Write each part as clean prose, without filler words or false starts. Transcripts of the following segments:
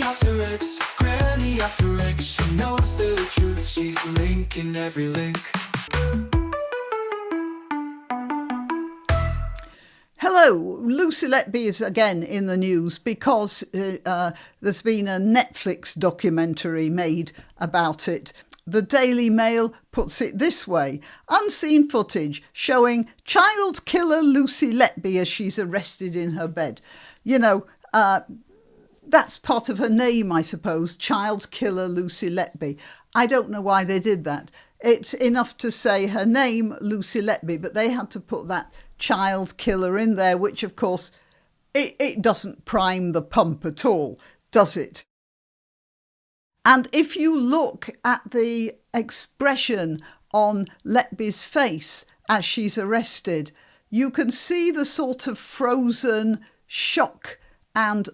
granniopteryx, granniopteryx. She knows the truth, she's linking every link. Hello, Lucy Letby is again in the news because there's been a Netflix documentary made about it. The Daily Mail puts it this way: unseen footage showing child killer Lucy Letby as she's arrested in her bed. You know, that's part of her name, I suppose, child killer Lucy Letby. I don't know why they did that. It's enough to say her name, Lucy Letby, but they had to put that child killer in there, which of course it doesn't prime the pump at all, does it? And if you look at the expression on Letby's face as she's arrested, you can see the sort of frozen shock and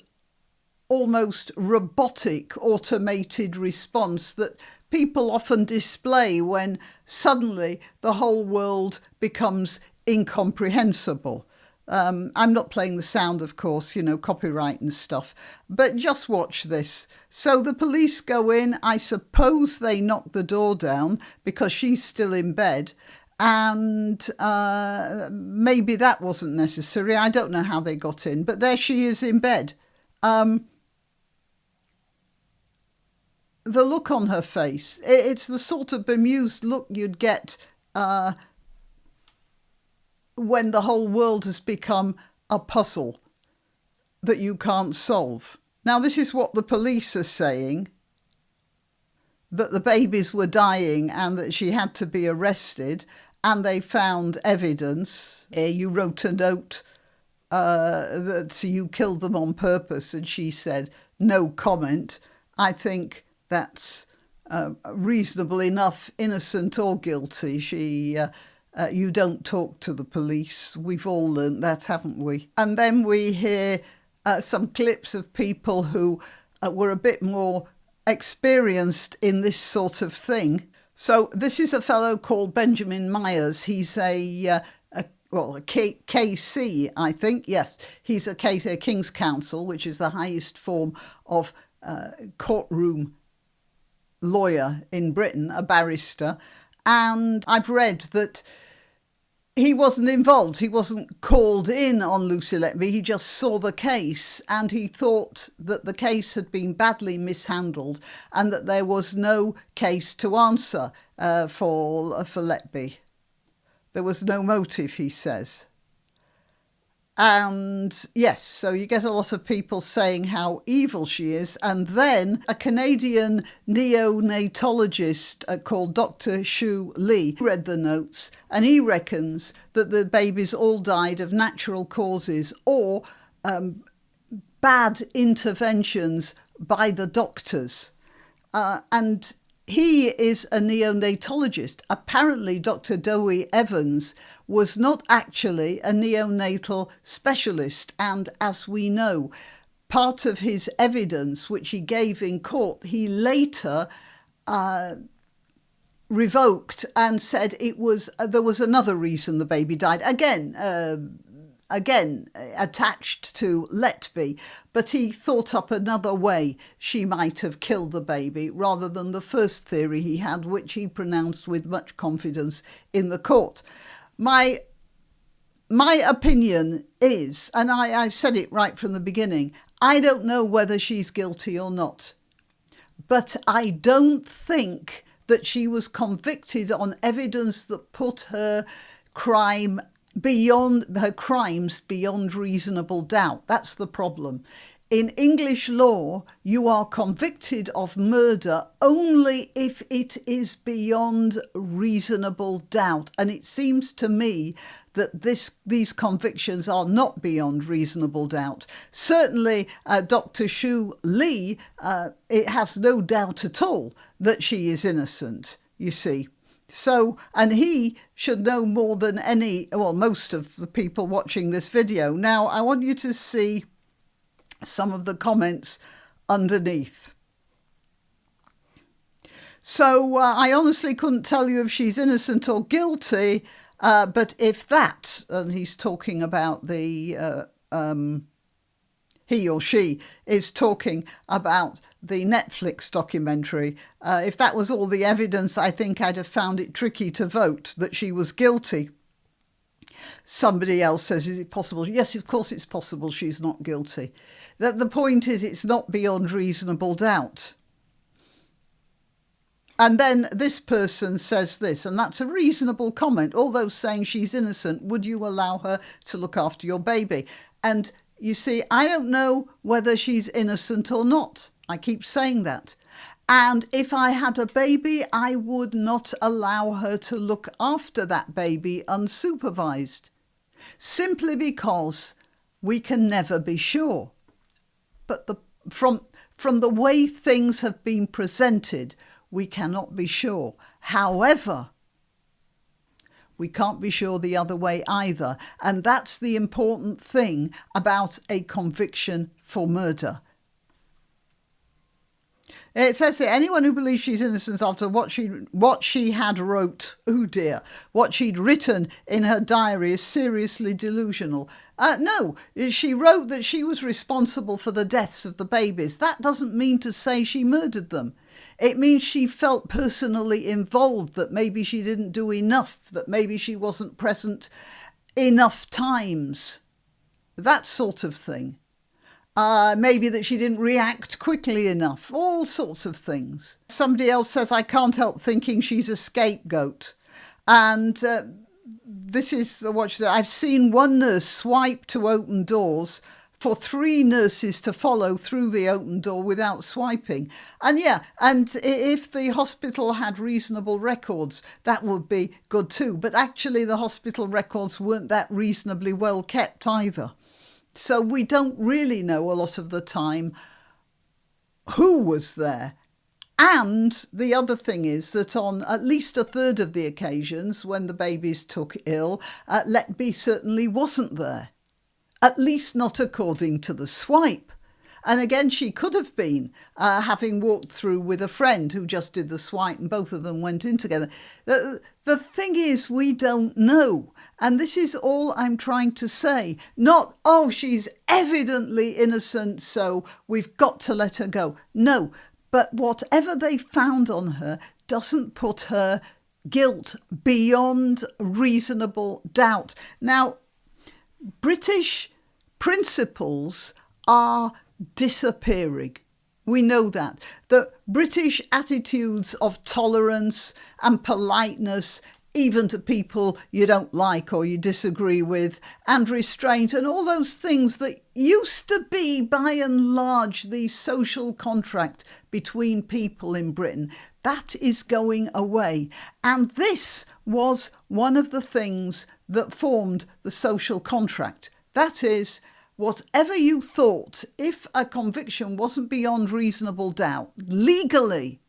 almost robotic automated response that people often display when suddenly the whole world becomes incomprehensible. I'm not playing the sound, of course, copyright and stuff, but just watch this. So the police go in, I suppose they knock the door down because she's still in bed, and maybe that wasn't necessary. I don't know how they got in, but there she is in bed. The look on her face, it's the sort of bemused look you'd get when the whole world has become a puzzle that you can't solve. Now, this is what the police are saying, that the babies were dying and that she had to be arrested, and they found evidence. You wrote a note that you killed them on purpose, and she said, no comment. I think that's reasonable enough, innocent or guilty. You don't talk to the police. We've all learnt that, haven't we? And then we hear some clips of people who were a bit more experienced in this sort of thing. So this is a fellow called Benjamin Myers. He's a KC, I think. Yes, he's a King's Counsel, which is the highest form of courtroom lawyer in Britain, a barrister. And I've read that he wasn't involved. He wasn't called in on Lucy Letby. He just saw the case and he thought that the case had been badly mishandled and that there was no case to answer for Letby. There was no motive, he says. And yes, so you get a lot of people saying how evil she is. And then a Canadian neonatologist called Dr. Shu Lee read the notes, and he reckons that the babies all died of natural causes or bad interventions by the doctors. And he is a neonatologist. Apparently, Dr. Dewey Evans was not actually a neonatal specialist. And as we know, part of his evidence, which he gave in court, he later revoked and said there was another reason the baby died. Again, attached to Letby, but he thought up another way she might have killed the baby rather than the first theory he had, which he pronounced with much confidence in the court. My opinion is, and I've said it right from the beginning, I don't know whether she's guilty or not, but I don't think that she was convicted on evidence that put her crimes beyond reasonable doubt. That's the problem. In English law, you are convicted of murder only if it is beyond reasonable doubt. And it seems to me that these convictions are not beyond reasonable doubt. Certainly, Dr. Shu Lee, it has no doubt at all that she is innocent, you see. So, and he should know more than most of the people watching this video. Now, I want you to see some of the comments underneath. So, I honestly couldn't tell you if she's innocent or guilty, but if that, and he's talking about the he or she is talking about the Netflix documentary. If that was all the evidence, I think I'd have found it tricky to vote that she was guilty. Somebody else says, is it possible? Yes, of course it's possible she's not guilty. The point is, it's not beyond reasonable doubt. And then this person says this, and that's a reasonable comment. Although saying she's innocent, would you allow her to look after your baby? And you see, I don't know whether she's innocent or not. I keep saying that. And if I had a baby, I would not allow her to look after that baby unsupervised, simply because we can never be sure. But from the way things have been presented, we cannot be sure. However, we can't be sure the other way either. And that's the important thing about a conviction for murder. It says that anyone who believes she's innocent after what she had wrote, oh dear, what she'd written in her diary is seriously delusional. No, she wrote that she was responsible for the deaths of the babies. That doesn't mean to say she murdered them. It means she felt personally involved, that maybe she didn't do enough, that maybe she wasn't present enough times. That sort of thing. Maybe that she didn't react quickly enough, all sorts of things. Somebody else says, I can't help thinking she's a scapegoat. And this is what she said. I've seen one nurse swipe to open doors for 3 nurses to follow through the open door without swiping. And and if the hospital had reasonable records, that would be good too. But actually the hospital records weren't that reasonably well kept either. So we don't really know a lot of the time who was there. And the other thing is that on at least a third of the occasions when the babies took ill, Letby certainly wasn't there. At least not according to the swipe. And again, she could have been, having walked through with a friend who just did the swipe and both of them went in together. The thing is, we don't know. And this is all I'm trying to say. Not, oh, she's evidently innocent, so we've got to let her go. No, but whatever they found on her doesn't put her guilt beyond reasonable doubt. Now, British principles are disappearing. We know that. The British attitudes of tolerance and politeness, even to people you don't like or you disagree with, and restraint and all those things that used to be, by and large, the social contract between people in Britain, that is going away. And this was one of the things that formed the social contract. That is, whatever you thought, if a conviction wasn't beyond reasonable doubt, legally,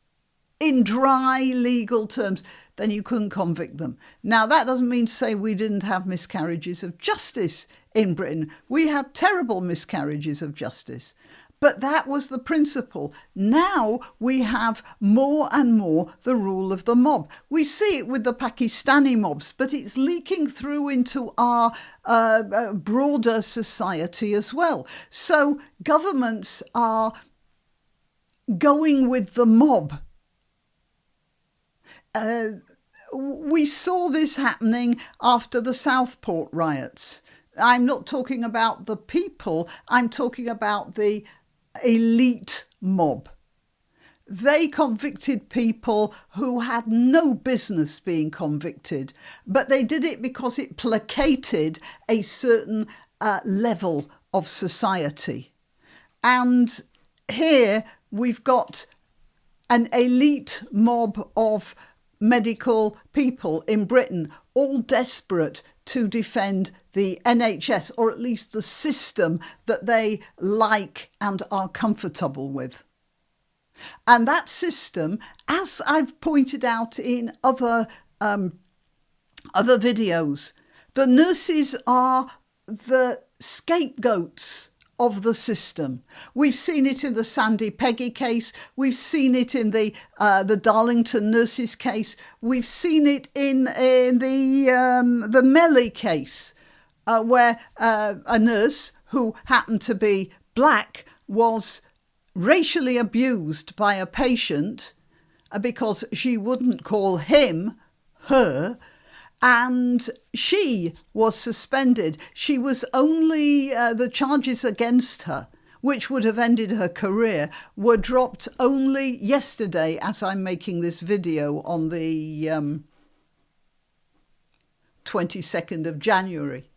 in dry legal terms, then you couldn't convict them. Now, that doesn't mean to say we didn't have miscarriages of justice in Britain. We had terrible miscarriages of justice. But that was the principle. Now we have more and more the rule of the mob. We see it with the Pakistani mobs, but it's leaking through into our broader society as well. So governments are going with the mob. We saw this happening after the Southport riots. I'm not talking about the people, I'm talking about the elite mob. They convicted people who had no business being convicted, but they did it because it placated a certain level of society. And here we've got an elite mob of medical people in Britain, all desperate to defend the NHS, or at least the system that they like and are comfortable with. And that system, as I've pointed out in other videos, the nurses are the scapegoats of the system. We've seen it in the Sandy Peggy case. We've seen it in the Darlington nurses case. We've seen it in the Melly case, where a nurse who happened to be Black was racially abused by a patient because she wouldn't call him her, and she was suspended. She was only, the charges against her, which would have ended her career, were dropped only yesterday as I'm making this video on the 22nd of January.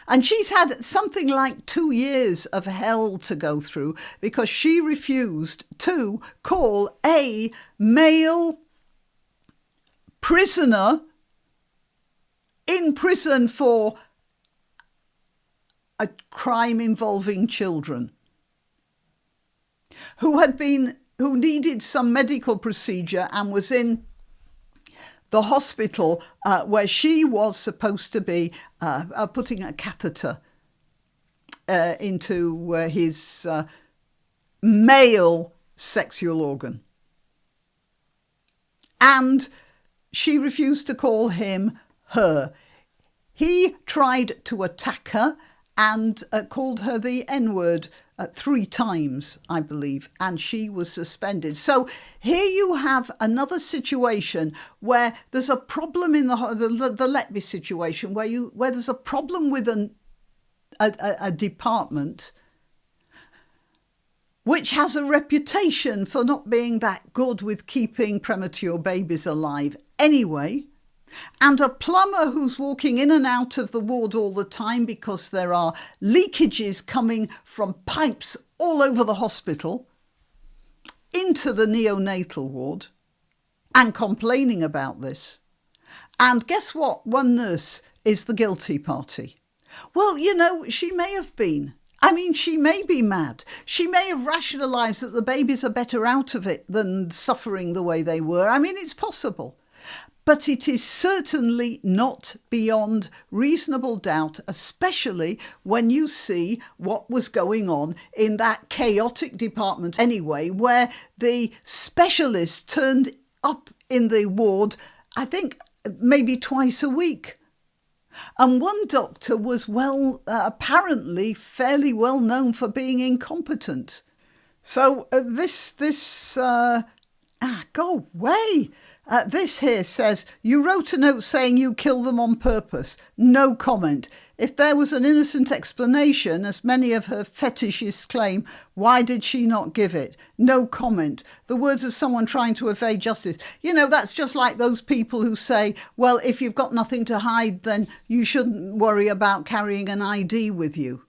And she's had something like 2 years of hell to go through because she refused to call a male prisoner in prison for a crime involving children who needed some medical procedure and was in the hospital where she was supposed to be putting a catheter into his male sexual organ. And she refused to call him her. He tried to attack her and called her the N-word 3 times, I believe, and she was suspended. So here you have another situation where there's a problem in the Letby situation, where there's a problem with a department which has a reputation for not being that good with keeping premature babies alive anyway, and a plumber who's walking in and out of the ward all the time because there are leakages coming from pipes all over the hospital into the neonatal ward and complaining about this. And guess what? One nurse is the guilty party. Well, you know, she may have been. I mean, she may be mad. She may have rationalised that the babies are better out of it than suffering the way they were. I mean, it's possible. But it is certainly not beyond reasonable doubt, especially when you see what was going on in that chaotic department anyway, where the specialists turned up in the ward, I think, maybe twice a week. And one doctor was apparently fairly well known for being incompetent. So go away. This here says, you wrote a note saying you killed them on purpose. No comment. If there was an innocent explanation, as many of her fetishists claim, why did she not give it? No comment. The words of someone trying to evade justice. You know, that's just like those people who say, well, if you've got nothing to hide, then you shouldn't worry about carrying an ID with you.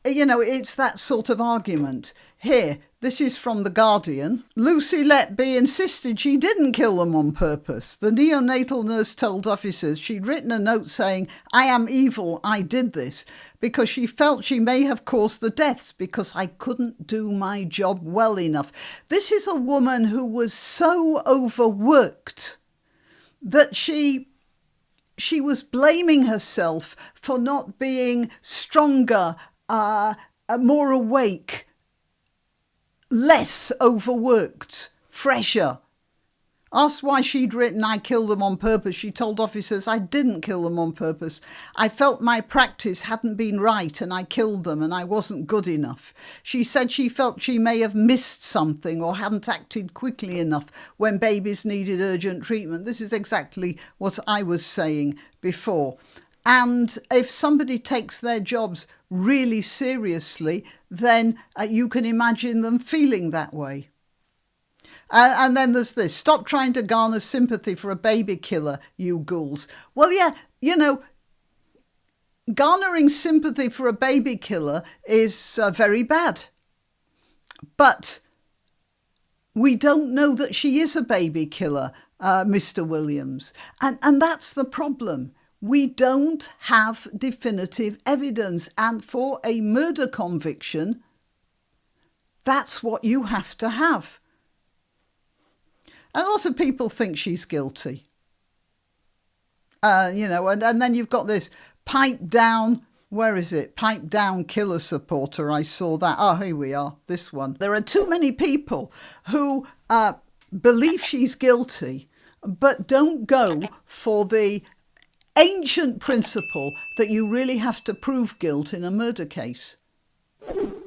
You know, it's that sort of argument. Here, this is from The Guardian. Lucy Letby insisted she didn't kill them on purpose. The neonatal nurse told officers she'd written a note saying, I am evil, I did this, because she felt she may have caused the deaths because I couldn't do my job well enough. This is a woman who was so overworked that she was blaming herself for not being stronger, more awake, less overworked, fresher. Asked why she'd written, I killed them on purpose, she told officers, I didn't kill them on purpose. I felt my practice hadn't been right and I killed them and I wasn't good enough. She said she felt she may have missed something or hadn't acted quickly enough when babies needed urgent treatment. This is exactly what I was saying before. And if somebody takes their jobs really seriously, then you can imagine them feeling that way. And then there's this, stop trying to garner sympathy for a baby killer, you ghouls. Well, yeah, you know, garnering sympathy for a baby killer is very bad. But we don't know that she is a baby killer, Mr. Williams. And that's the problem. We don't have definitive evidence. And for a murder conviction, that's what you have to have. And lots of people think she's guilty. You know, and then you've got this pipe down, where is it? Pipe down killer supporter. I saw that. Oh, here we are, this one. There are too many people who believe she's guilty, but don't go for the ancient principle that you really have to prove guilt in a murder case.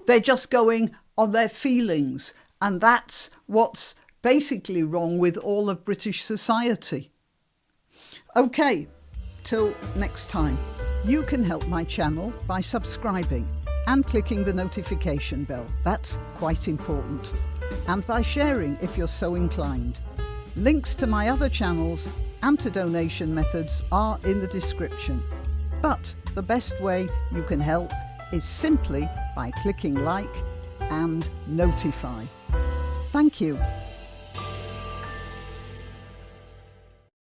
They're just going on their feelings, and that's what's basically wrong with all of British society. Okay, till next time. You can help my channel by subscribing and clicking the notification bell. That's quite important. And by sharing if you're so inclined. Links to my other channels and to donation methods are in the description. But the best way you can help is simply by clicking like and notify. Thank you.